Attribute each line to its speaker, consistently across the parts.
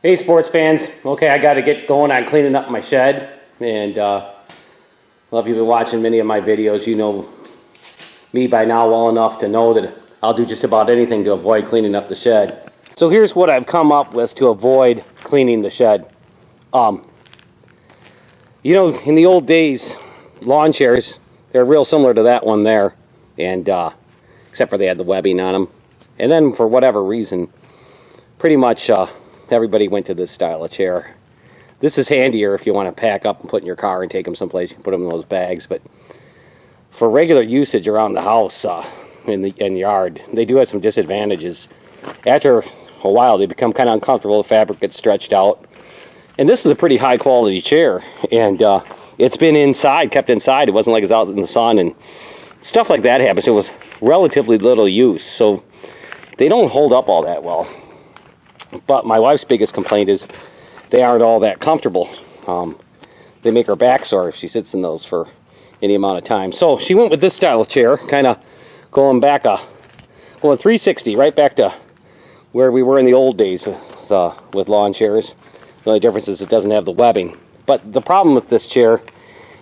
Speaker 1: Hey sports fans, okay, I got to get going on cleaning up my shed, and well, if you've been watching many of my videos, you know me by now well enough to know that I'll do just about anything to avoid cleaning up the shed. So here's what I've come up with to avoid cleaning the shed. You know, in the old days, lawn chairs, they're real similar to that one there, and except for they had the webbing on them. And then for whatever reason, pretty much everybody went to this style of chair. This is handier if you want to pack up and put in your car and take them someplace. You can put them in those bags. But for regular usage around the house, in the yard, they do have some disadvantages. After a while, they become kind of uncomfortable. The fabric gets stretched out. And this is a pretty high quality chair. And it's been inside, kept inside. It wasn't like it's out in the sun and stuff like that happens. It was relatively little use. So they don't hold up all that well. But my wife's biggest complaint is they aren't all that comfortable. They make her back sore if she sits in those for any amount of time. So she went with this style of chair, kind of going 360, right back to where we were in the old days with lawn chairs. The only difference is it doesn't have the webbing. But the problem with this chair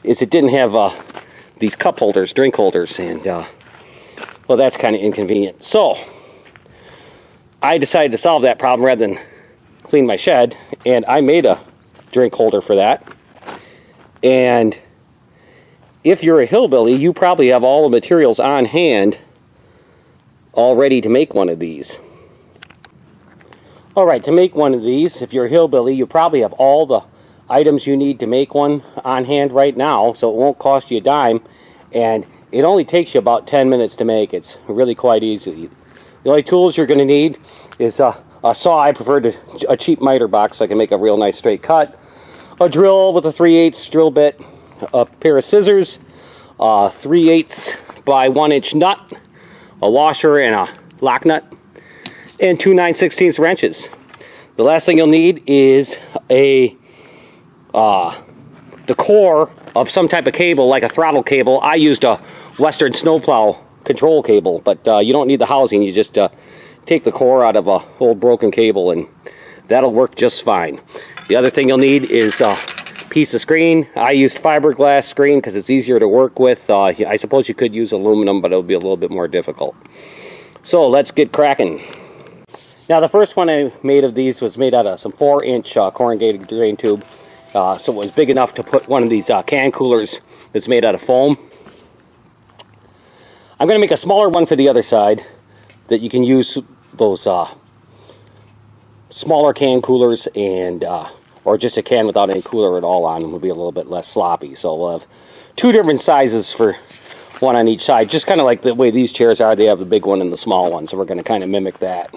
Speaker 1: is it didn't have these cup holders, drink holders, and well, that's kind of inconvenient. So I decided to solve that problem rather than clean my shed, and I made a drink holder for that. And if you're a hillbilly, you probably have all the materials on hand all ready to make one of these. Alright, to make one of these, if you're a hillbilly, you probably have all the items you need to make one on hand right now, so it won't cost you a dime, and it only takes you about 10 minutes to make. It's really quite easy. The only tools you're going to need is a saw. I prefer a cheap miter box so I can make a real nice straight cut. A drill with a 3/8 drill bit. A pair of scissors. 3/8 by 1 inch nut. A washer and a lock nut. And 2 9/16 wrenches. The last thing you'll need is the core of some type of cable, like a throttle cable. I used a Western snowplow control cable, but you don't need the housing. You just take the core out of a old broken cable and that'll work just fine. The other thing you'll need is a piece of screen. I used fiberglass screen because it's easier to work with. I suppose you could use aluminum, but it'll be a little bit more difficult. So let's get cracking. Now the first one I made of these was made out of some 4-inch corrugated drain tube. So it was big enough to put one of these can coolers that's made out of foam. I'm going to make a smaller one for the other side that you can use those smaller can coolers and or just a can without any cooler at all on them. Will be a little bit less sloppy. So we'll have 2 different sizes for one on each side. Just kind of like the way these chairs are. They have the big one and the small one. So we're going to kind of mimic that.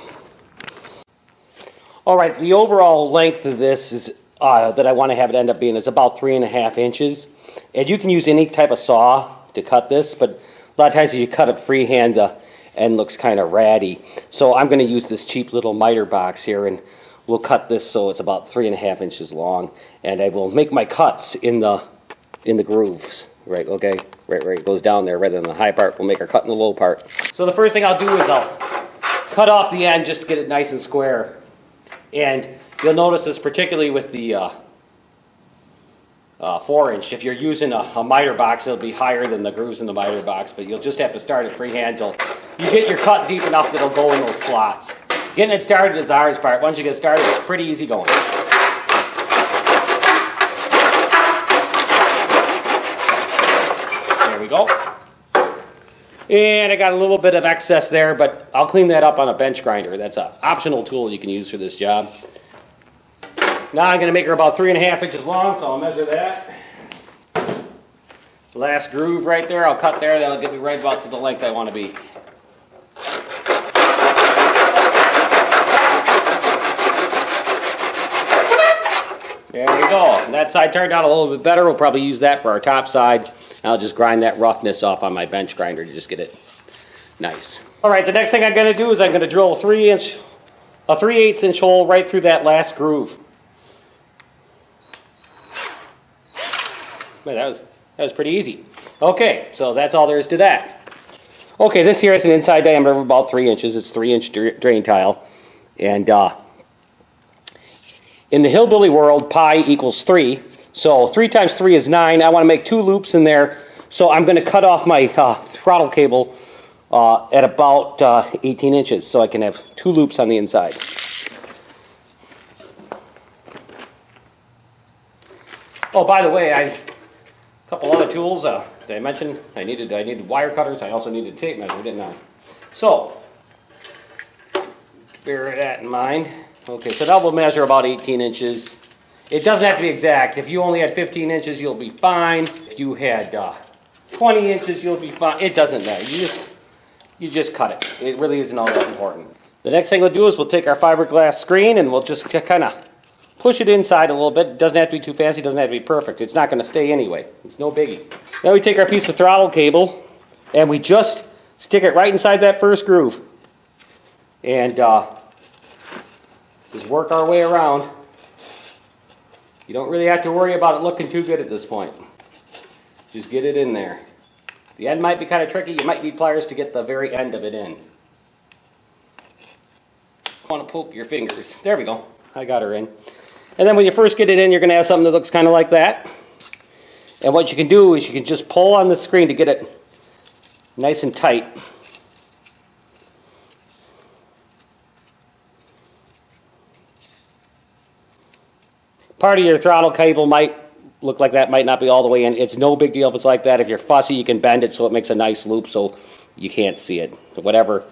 Speaker 1: Alright, the overall length of this is that I want to have it end up being is about 3.5 inches. And you can use any type of saw to cut this, but a lot of times if you cut it freehand, the end looks kind of ratty. So I'm going to use this cheap little miter box here, and we'll cut this so it's about 3.5 inches long. And I will make my cuts in the grooves. Right, okay? Right, it goes down there rather than the high part. We'll make our cut in the low part. So the first thing I'll do is I'll cut off the end just to get it nice and square. And you'll notice this particularly with the 4-inch. If you're using a miter box, it'll be higher than the grooves in the miter box, but you'll just have to start it freehand till you get your cut deep enough that it'll go in those slots. Getting it started is the hardest part. Once you get started, it's pretty easy going. There we go. And I got a little bit of excess there, but I'll clean that up on a bench grinder. That's an optional tool you can use for this job. Now I'm going to make her about 3.5 inches long, so I'll measure that. Last groove right there, I'll cut there. That'll get me right about to the length I want to be. There we go. And that side turned out a little bit better. We'll probably use that for our top side. I'll just grind that roughness off on my bench grinder to just get it nice. Alright, the next thing I'm going to do is I'm going to drill a 3/8 inch hole right through that last groove. But that was pretty easy. Okay, so that's all there is to that. Okay, this here is an inside diameter of about 3 inches. It's 3-inch drain tile. And In the hillbilly world, pi equals 3. So 3 times 3 is 9. I want to make 2 loops in there. So I'm going to cut off my throttle cable at about 18 inches so I can have 2 loops on the inside. Oh, by the way, I have a couple other tools. Did I mention I needed wire cutters? I also needed a tape measure, didn't I? So, bear that in mind. Okay, so that will measure about 18 inches. It doesn't have to be exact. If you only had 15 inches, you'll be fine. If you had 20 inches, you'll be fine. It doesn't matter. You just cut it. It really isn't all that important. The next thing we'll do is we'll take our fiberglass screen and we'll just kind of push it inside a little bit. It doesn't have to be too fancy. It doesn't have to be perfect. It's not going to stay anyway. It's no biggie. Now we take our piece of throttle cable and we just stick it right inside that first groove. And just work our way around. You don't really have to worry about it looking too good at this point. Just get it in there. The end might be kind of tricky. You might need pliers to get the very end of it in. Want to poke your fingers. There we go. I got her in. And then when you first get it in, you're going to have something that looks kind of like that. And what you can do is you can just pull on the screen to get it nice and tight. Part of your throttle cable might look like that, might not be all the way in. It's no big deal if it's like that. If you're fussy, you can bend it so it makes a nice loop so you can't see it. Whatever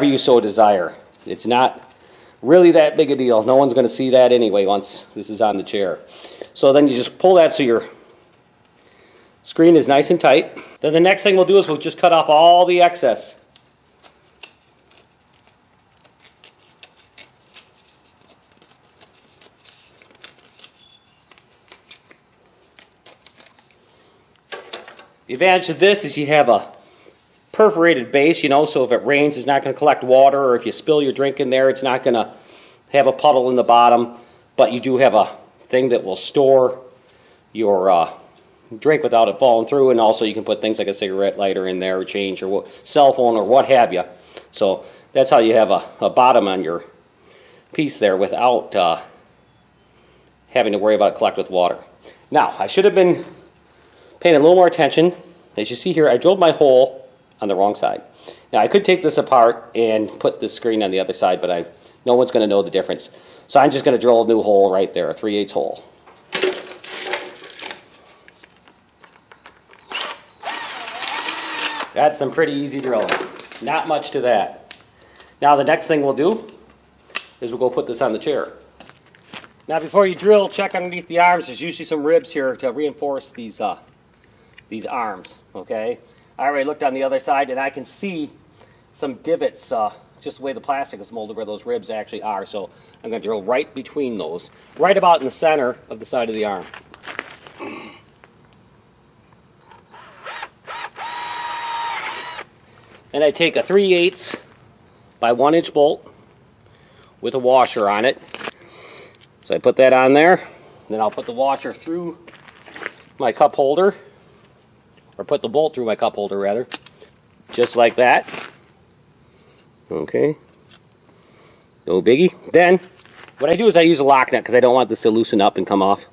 Speaker 1: you so desire. It's not really that big a deal. No one's going to see that anyway once this is on the chair. So then you just pull that so your screen is nice and tight. Then the next thing we'll do is we'll just cut off all the excess. The advantage of this is you have a perforated base, you know, so if it rains, it's not going to collect water, or if you spill your drink in there, it's not going to have a puddle in the bottom, but you do have a thing that will store your drink without it falling through, and also you can put things like a cigarette lighter in there, or change, or cell phone, or what have you. So that's how you have a bottom on your piece there without having to worry about it collect with water. Now, I should have been paying a little more attention. As you see here, I drilled my hole on the wrong side. Now I could take this apart and put this screen on the other side, but no one's going to know the difference. So I'm just going to drill a new hole right there, a 3/8 hole. That's some pretty easy drilling. Not much to that. Now the next thing we'll do is we'll go put this on the chair. Now before you drill, check underneath the arms. There's usually some ribs here to reinforce these arms, okay? I already looked on the other side and I can see some divots, just the way the plastic is molded where those ribs actually are. So I'm going to drill right between those, right about in the center of the side of the arm. And I take a 3/8 by 1 inch bolt with a washer on it. So I put that on there, then I'll put the washer through my cup holder, or put the bolt through my cup holder rather, just like that. Okay, no biggie. Then what I do is I use a lock nut because I don't want this to loosen up and come off.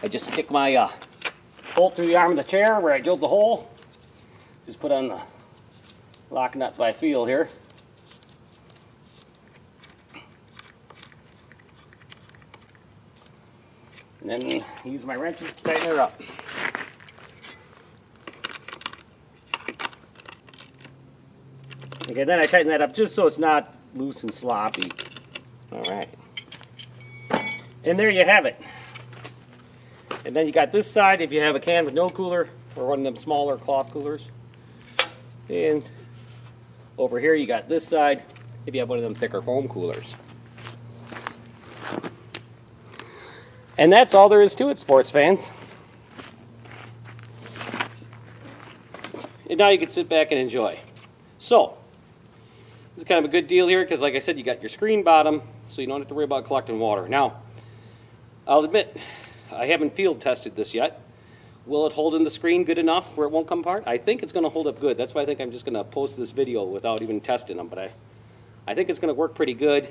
Speaker 1: I just stick my bolt through the arm of the chair where I drilled the hole. Just put on the lock nut by feel here. And then use my wrench to tighten her up. Okay, then I tighten that up just so it's not loose and sloppy. Alright. And there you have it. And then you got this side if you have a can with no cooler, or one of them smaller cloth coolers. And over here you got this side if you have one of them thicker foam coolers. And that's all there is to it, sports fans. And now you can sit back and enjoy. So, this is kind of a good deal here because, like I said, you got your screen bottom, so you don't have to worry about collecting water. Now, I'll admit, I haven't field tested this yet. Will it hold in the screen good enough where it won't come apart? I think it's going to hold up good. That's why I think I'm just going to post this video without even testing them. But I think it's going to work pretty good.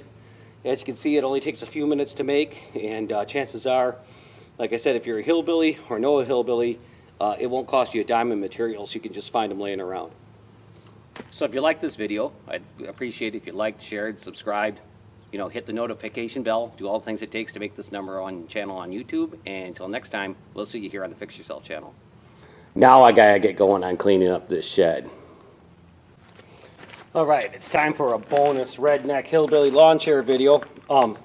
Speaker 1: As you can see, it only takes a few minutes to make, and chances are, like I said, if you're a hillbilly or know a hillbilly, it won't cost you a dime in materials. You can just find them laying around. So if you like this video, I'd appreciate it if you liked, shared, subscribed, hit the notification bell, do all the things it takes to make this #1 channel on YouTube. And until next time, we'll see you here on the Fix Yourself channel. Now I gotta get going on cleaning up this shed. All right, it's time for a bonus redneck hillbilly lawn chair video. A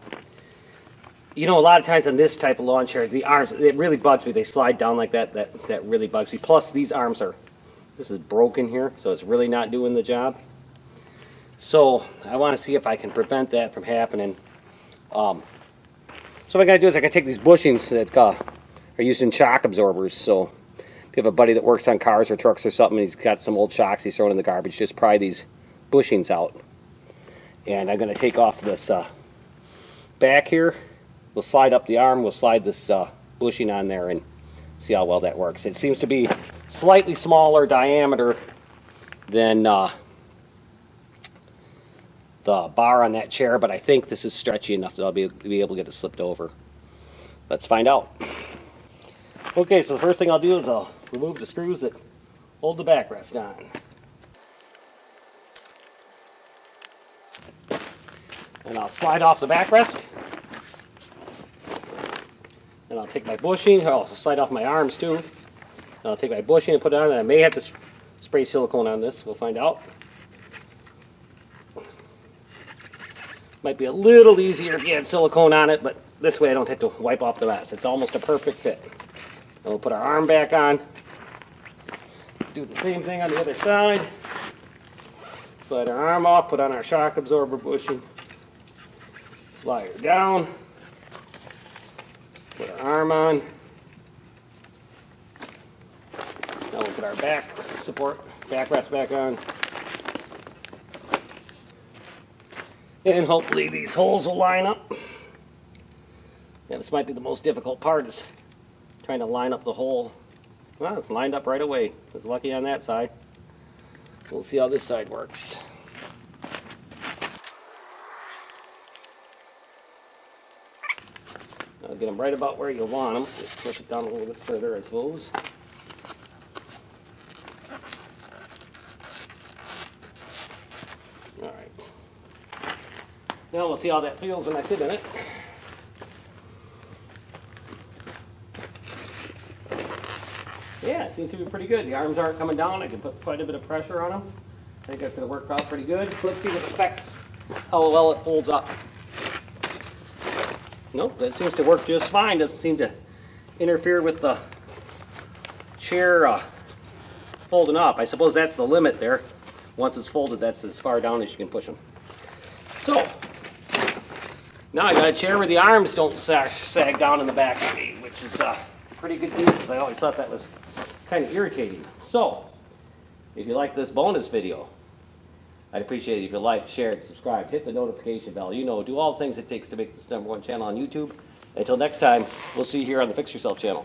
Speaker 1: lot of times on this type of lawn chair, the arms, it really bugs me. They slide down like that. That really bugs me. Plus, these arms this is broken here, so it's really not doing the job. So I want to see if I can prevent that from happening. So what I got to do is I got to take these bushings that are used in shock absorbers. So if you have a buddy that works on cars or trucks or something, and he's got some old shocks he's throwing in the garbage, just pry these bushings out. And I'm going to take off this back here. We'll slide up the arm, we'll slide this bushing on there and see how well that works. It seems to be slightly smaller diameter than the bar on that chair, but I think this is stretchy enough that I'll be able to get it slipped over. Let's find out. Okay, so the first thing I'll do is I'll remove the screws that hold the backrest on. And I'll slide off the backrest. And I'll take my bushing, I'll also slide off my arms too. And I'll take my bushing and put it on, and I may have to spray silicone on this, we'll find out. Might be a little easier if you had silicone on it, but this way I don't have to wipe off the mess. It's almost a perfect fit. And we'll put our arm back on. Do the same thing on the other side. Slide our arm off, put on our shock absorber bushing. Slide her down. Put our arm on. Now we'll put our backrest back on. And hopefully these holes will line up. Yeah, this might be the most difficult part, is trying to line up the hole. Well, it's lined up right away. I was lucky on that side. We'll see how this side works. I'll get them right about where you want them. Just push it down a little bit further, I suppose. Alright. Now we'll see how that feels when I sit in it. Yeah, it seems to be pretty good. The arms aren't coming down. I can put quite a bit of pressure on them. I think that's going to work out pretty good. Let's see what affects how well it folds up. Nope, that seems to work just fine. Doesn't seem to interfere with the chair folding up. I suppose that's the limit there. Once it's folded, that's as far down as you can push them. So, now I got a chair where the arms don't sag down in the back of me, which is pretty good news. I always thought that was kind of irritating. So, if you like this bonus video, I'd appreciate it if you like, share, subscribe, hit the notification bell. Do all the things it takes to make this #1 channel on YouTube. Until next time, we'll see you here on the Fix Yourself channel.